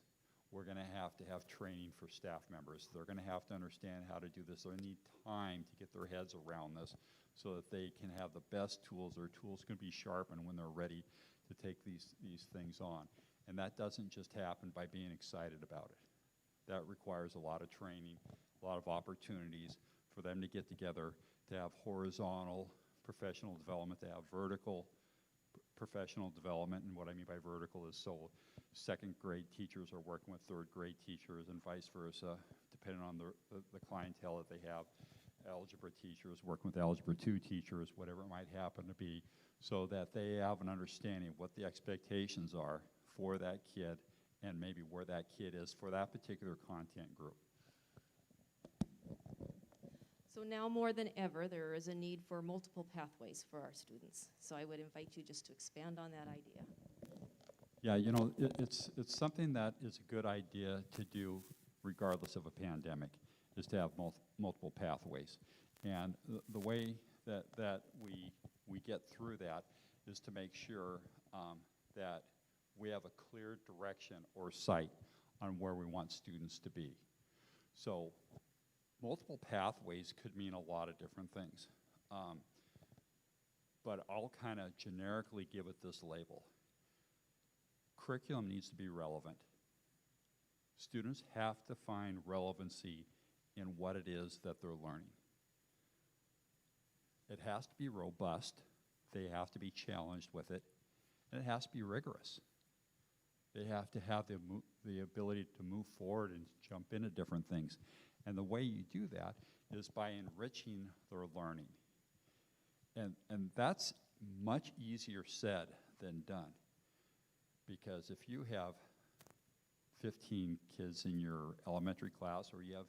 We're going to have training for staff members. They're going to have to understand how to do this. They need time to get their heads around this so that they can have the best tools. Their tools can be sharpened when they're ready to take these things on. And that doesn't just happen by being excited about it. That requires a lot of training, a lot of opportunities for them to get together, to have horizontal professional development, to have vertical professional development, and what I mean by vertical is so second grade teachers are working with third grade teachers and vice versa, depending on the clientele that they have. Algebra teachers working with Algebra 2 teachers, whatever it might happen to be, so that they have an understanding of what the expectations are for that kid and maybe where that kid is for that particular content group. So now more than ever, there is a need for multiple pathways for our students. So I would invite you just to expand on that idea. Yeah, you know, it's something that is a good idea to do regardless of a pandemic, is to have multiple pathways. And the way that we get through that is to make sure that we have a clear direction or sight on where we want students to be. So multiple pathways could mean a lot of different things. But I'll kind of generically give it this label. Curriculum needs to be relevant. Students have to find relevancy in what it is that they're learning. It has to be robust. They have to be challenged with it. And it has to be rigorous. They have to have the ability to move forward and jump into different things. And the way you do that is by enriching their learning. And that's much easier said than done. Because if you have 15 kids in your elementary class or you have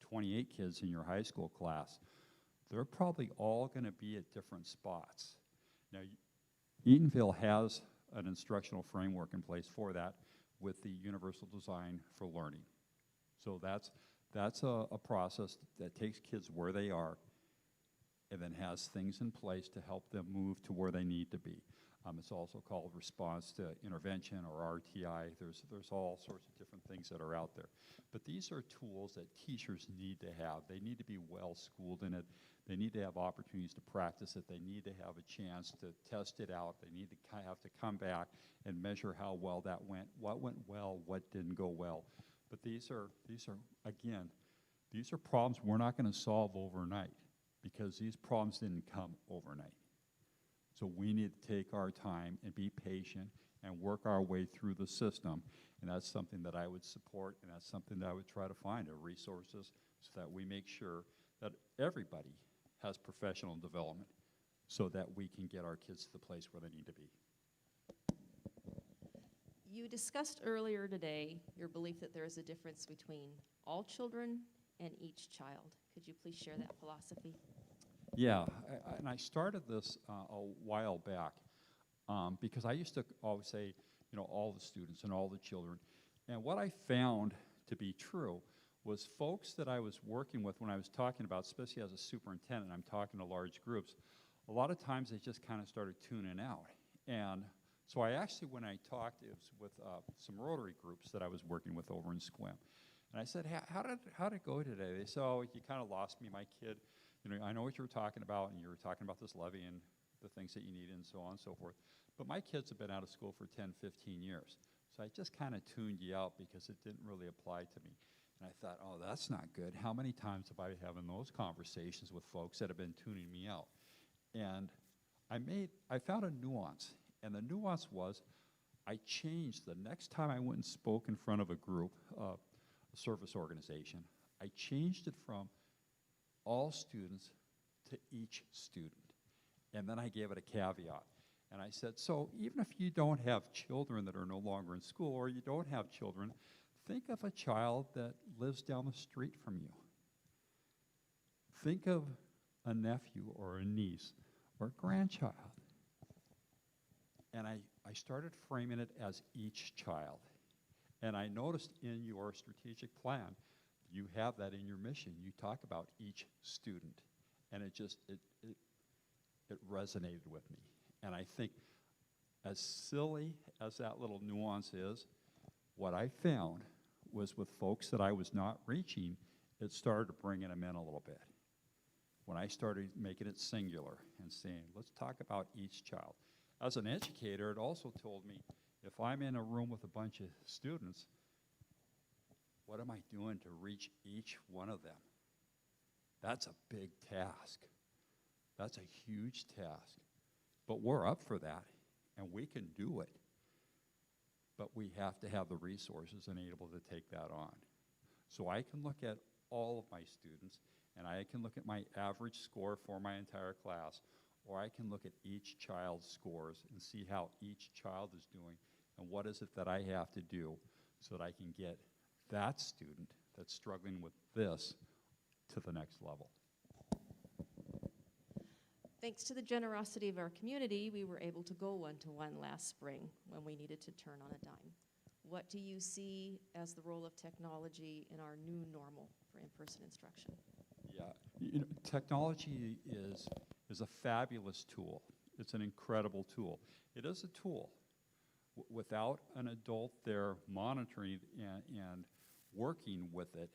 28 kids in your high school class, they're probably all going to be at different spots. Now, Eatonville has an instructional framework in place for that with the Universal Design for Learning. So that's a process that takes kids where they are and then has things in place to help them move to where they need to be. It's also called response to intervention or RTI. There's all sorts of different things that are out there. But these are tools that teachers need to have. They need to be well schooled in it. They need to have opportunities to practice it. They need to have a chance to test it out. They need to have to come back and measure how well that went, what went well, what didn't go well. But these are problems we're not going to solve overnight because these problems didn't come overnight. So we need to take our time and be patient and work our way through the system. And that's something that I would support, and that's something that I would try to find resources so that we make sure that everybody has professional development so that we can get our kids to the place where they need to be. You discussed earlier today your belief that there is a difference between all children and each child. Could you please share that philosophy? Yeah, and I started this a while back because I used to always say, you know, all the students and all the children. And what I found to be true was folks that I was working with when I was talking about, especially as a superintendent, I'm talking to large groups, a lot of times they just kind of started tuning out. And so I actually, when I talked, it was with some Rotary groups that I was working with over in Sequim. And I said, how did it go today? They said, oh, you kind of lost me, my kid. You know, I know what you were talking about, and you were talking about this levy and the things that you need and so on and so forth. But my kids have been out of school for 10, 15 years. So I just kind of tuned you out because it didn't really apply to me. And I thought, oh, that's not good. How many times have I been having those conversations with folks that have been tuning me out? And I found a nuance. And the nuance was I changed the next time I went and spoke in front of a group, a service organization, I changed it from all students to each student. And then I gave it a caveat. And I said, so even if you don't have children that are no longer in school or you don't have children, think of a child that lives down the street from you. Think of a nephew or a niece or a grandchild. And I started framing it as each child. And I noticed in your strategic plan, you have that in your mission. You talk about each student. And it resonated with me. And I think as silly as that little nuance is, what I found was with folks that I was not reaching, it started bringing them in a little bit. When I started making it singular and saying, let's talk about each child. As an educator, it also told me, if I'm in a room with a bunch of students, what am I doing to reach each one of them? That's a big task. That's a huge task. But we're up for that. and we can do it. But we have to have the resources and able to take that on. So I can look at all of my students, and I can look at my average score for my entire class, or I can look at each child's scores and see how each child is doing, and what is it that I have to do so that I can get that student that's struggling with this to the next level. Thanks to the generosity of our community, we were able to go one-to-one last spring when we needed to turn on a dime. What do you see as the role of technology in our new normal for in-person instruction? Yeah, you know, technology is a fabulous tool. It's an incredible tool. It is a tool. Without an adult there monitoring and working with it,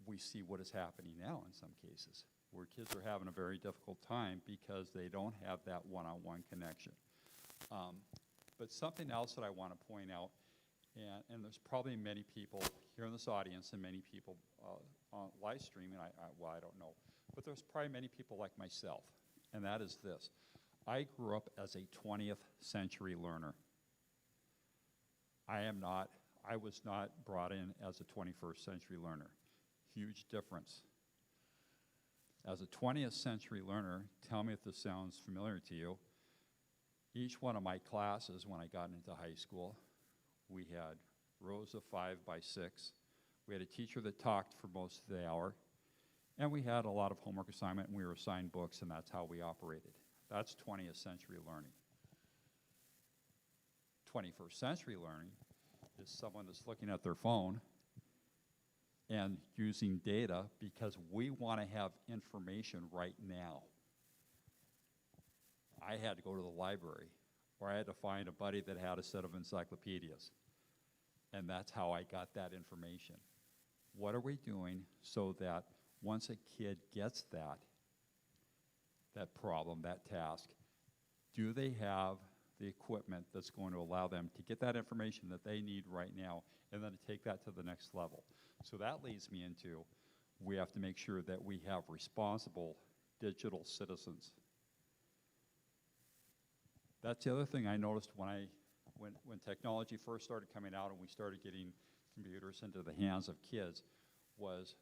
we see what is happening now in some cases, where kids are having a very difficult time because they don't have that one-on-one connection. But something else that I want to point out, and there's probably many people here in this audience and many people on live streaming, well, I don't know, but there's probably many people like myself, and that is this. I grew up as a 20th century learner. I was not brought in as a 21st century learner. Huge difference. As a 20th century learner, tell me if this sounds familiar to you, each one of my classes when I got into high school, we had rows of 5 by 6. We had a teacher that talked for most of the hour, and we had a lot of homework assignment, and we were assigned books, and that's how we operated. That's 20th century learning. 21st century learning is someone that's looking at their phone and using data because we want to have information right now. I had to go to the library, or I had to find a buddy that had a set of encyclopedias. And that's how I got that information. What are we doing so that once a kid gets that problem, that task, do they have the equipment that's going to allow them to get that information that they need right now and then to take that to the next level? So that leads me into, we have to make sure that we have responsible digital citizens. That's the other thing I noticed when technology first started coming out and we started getting computers into the hands of kids, was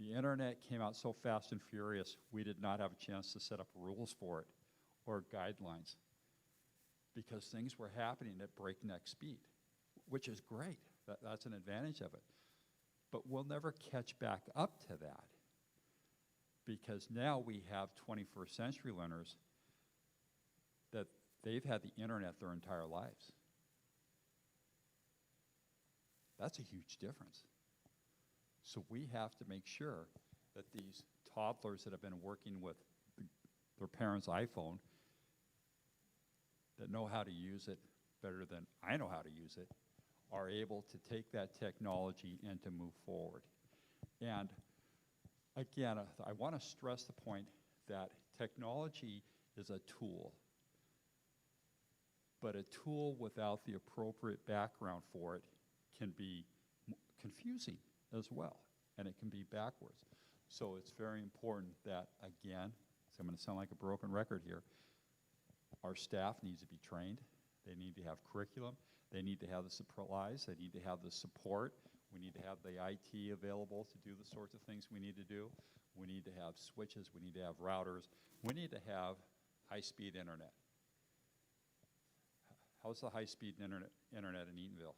the internet came out so fast and furious, we did not have a chance to set up rules for it or guidelines because things were happening at breakneck speed, which is great. That's an advantage of it. But we'll never catch back up to that because now we have 21st century learners that they've had the internet their entire lives. That's a huge difference. So we have to make sure that these toddlers that have been working with their parents' iPhone, that know how to use it better than I know how to use it, are able to take that technology and to move forward. And again, I want to stress the point that technology is a tool, but a tool without the appropriate background for it can be confusing as well, and it can be backwards. So it's very important that, again, so I'm going to sound like a broken record here, our staff needs to be trained. They need to have curriculum. They need to have the supplies. They need to have the support. We need to have the IT available to do the sorts of things we need to do. We need to have switches. We need to have routers. We need to have high-speed internet. How's the high-speed internet in Eatonville?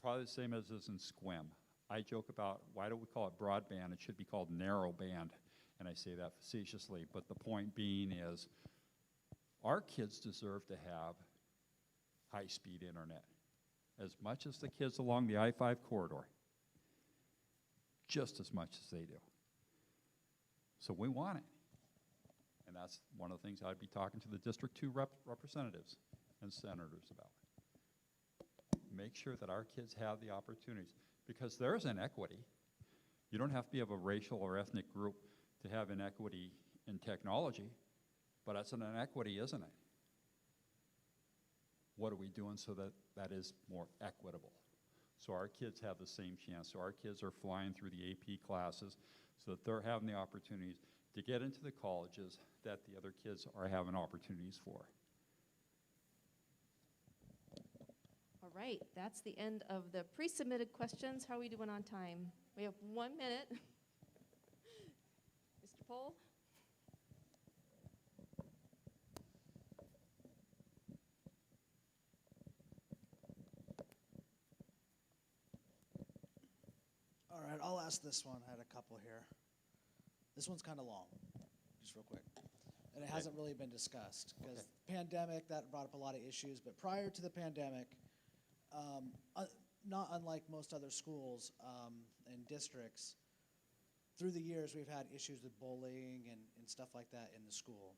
Probably the same as is in Sequim. I joke about, why do we call it broadband? It should be called narrow band, and I say that facetiously. But the point being is, our kids deserve to have high-speed internet as much as the kids along the I-5 corridor, just as much as they do. So we want it. And that's one of the things I'd be talking to the District 2 representatives and senators about. Make sure that our kids have the opportunities, because there's inequity. You don't have to be of a racial or ethnic group to have inequity in technology, but that's an inequity, isn't it? What are we doing so that that is more equitable? So our kids have the same chance. So our kids are flying through the AP classes so that they're having the opportunities, to get into the colleges that the other kids are having opportunities for. All right, that's the end of the pre-submitted questions. How are we doing on time? We have 1 minute. Mr. Pohl? All right, I'll ask this one. I had a couple here. This one's kind of long, just real quick. And it hasn't really been discussed because pandemic, that brought up a lot of issues. But prior to the pandemic, not unlike most other schools and districts, through the years we've had issues with bullying and stuff like that in the school.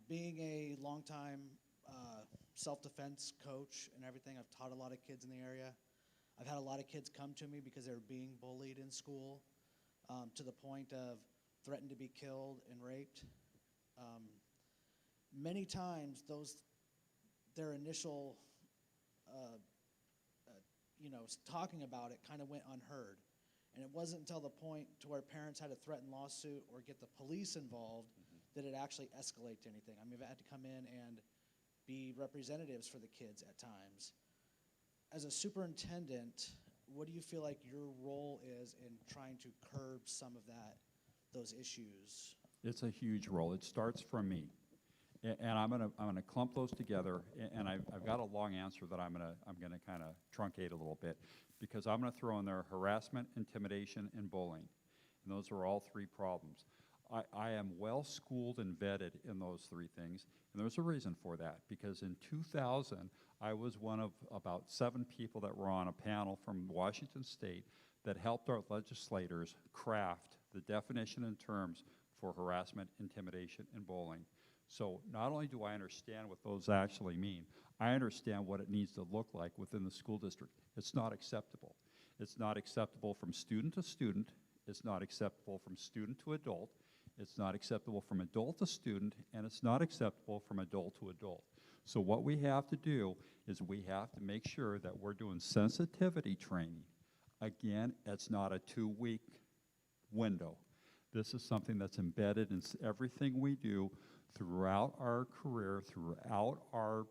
Being a longtime self-defense coach and everything, I've taught a lot of kids in the area. I've had a lot of kids come to me because they were being bullied in school to the point of threatened to be killed and raped. Many times their initial talking about it kind of went unheard. And it wasn't until the point to where parents had to threaten lawsuit or get the police involved that it actually escalated to anything. I mean, I've had to come in and be representatives for the kids at times. As a superintendent, what do you feel like your role is in trying to curb some of those issues? It's a huge role. It starts from me. And I'm gonna clump those together, and I've got a long answer that I'm gonna kind of truncate a little bit, because I'm gonna throw in there harassment, intimidation, and bullying, and those are all three problems. I am well schooled and vetted in those three things, and there's a reason for that, because in 2000, I was one of about 7 people that were on a panel from Washington State that helped our legislators craft the definition and terms for harassment, intimidation, and bullying. So not only do I understand what those actually mean, I understand what it needs to look like within the school district. It's not acceptable. It's not acceptable from student to student. It's not acceptable from student to adult. It's not acceptable from adult to student, and it's not acceptable from adult to adult. So what we have to do is we have to make sure that we're doing sensitivity training. Again, it's not a 2-week window. This is something that's embedded in everything we do throughout our career, throughout our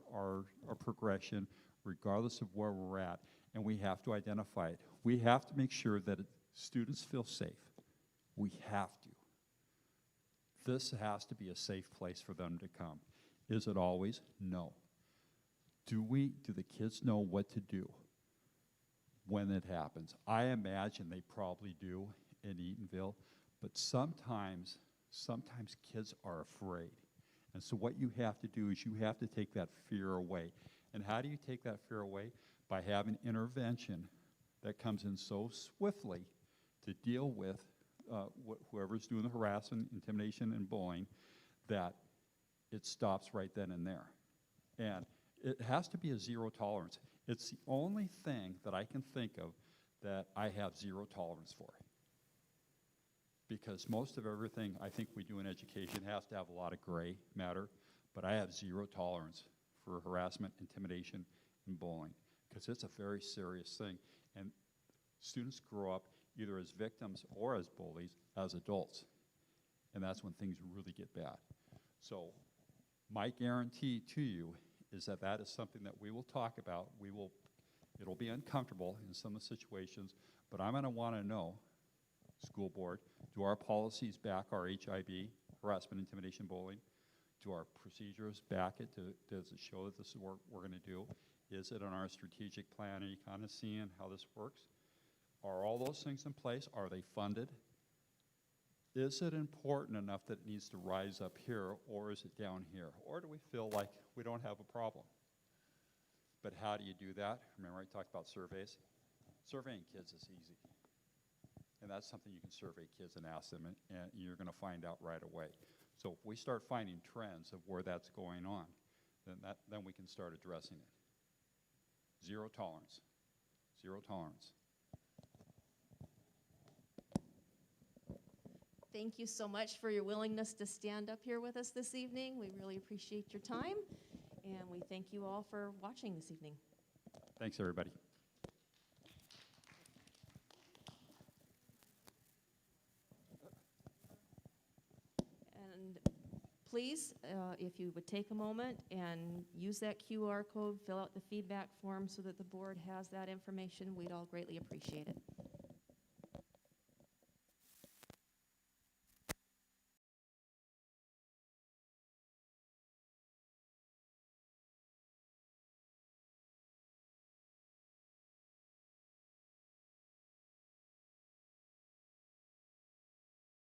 progression, regardless of where we're at, and we have to identify it. We have to make sure that students feel safe. We have to. This has to be a safe place for them to come. Is it always? No. Do the kids know what to do when it happens? I imagine they probably do in Eatonville, but sometimes kids are afraid. And so what you have to do is you have to take that fear away. And how do you take that fear away? By having intervention that comes in so swiftly to deal with whoever's doing the harassment, intimidation, and bullying, that it stops right then and there. And it has to be a zero tolerance. It's the only thing that I can think of that I have zero tolerance for. Because most of everything I think we do in education has to have a lot of gray matter, but I have zero tolerance for harassment, intimidation, and bullying, because it's a very serious thing. And students grow up either as victims or as bullies as adults, and that's when things really get bad. So my guarantee to you is that that is something that we will talk about. It'll be uncomfortable in some of the situations, but I'm going to want to know, school board, do our policies back our HIB, harassment, intimidation, bullying? Do our procedures back it? Does it show that this is what we're going to do? Is it on our strategic plan? Are you kind of seeing how this works? Are all those things in place? Are they funded? Is it important enough that it needs to rise up here, or is it down here? Or do we feel like we don't have a problem? But how do you do that? Remember I talked about surveys? Surveying kids is easy. And that's something you can survey kids and ask them, and you're going to find out right away. So if we start finding trends of where that's going on, then we can start addressing it. Zero tolerance. Zero tolerance. Thank you so much for your willingness to stand up here with us this evening. We really appreciate your time, and we thank you all for watching this evening. Thanks, everybody. please, if you would take a moment and use that QR code, fill out the feedback form so that the board has that information, we'd all greatly appreciate it.